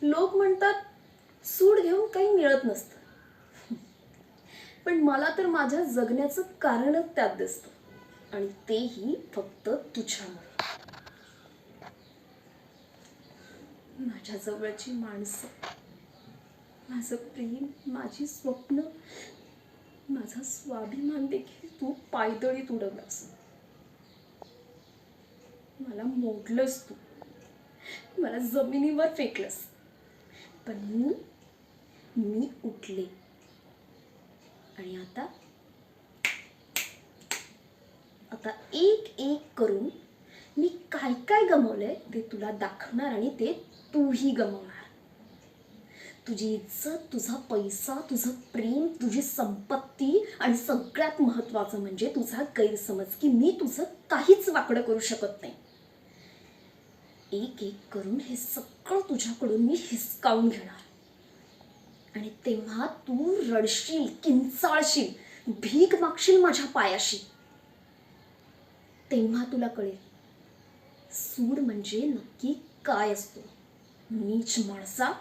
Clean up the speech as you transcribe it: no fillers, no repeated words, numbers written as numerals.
लोक म्हणतात सूड घेऊन काही मिळत नसतं, पण मला तर माझ्या जगण्याचं कारणच त्यात दिसतं आणि तेही फक्त तुझ्यामुळे. माझ्या जवळची माणसं, माझं प्रेम, माझी स्वप्न, माझा स्वाभिमान देखील तू पायदळीत उडवलास. मला मोडलंस तू, मला जमिनीवर फेकलंस. पण मी उठले आणि आता एक एक करून मी काय काय गमावलंय ते तुला दाखवणार आणि ते तूही गमावणार. तुझी इज्जत, तुझा पैसा, तुझं प्रेम, तुझी संपत्ती आणि सगळ्यात महत्त्वाचं म्हणजे तुझा गैरसमज की मी तुझं काहीच वाकडं करू शकत नाही. एक एक करून हे सगळं तुझ्याकडून मी हिसकावून घेणार आणि तेव्हा तू रडशील, किंचाळशील, भीक मागशील माझ्या पायाशी. तेव्हा तुला कळेल सूड म्हणजे नक्की काय असतो. नीच माणसा,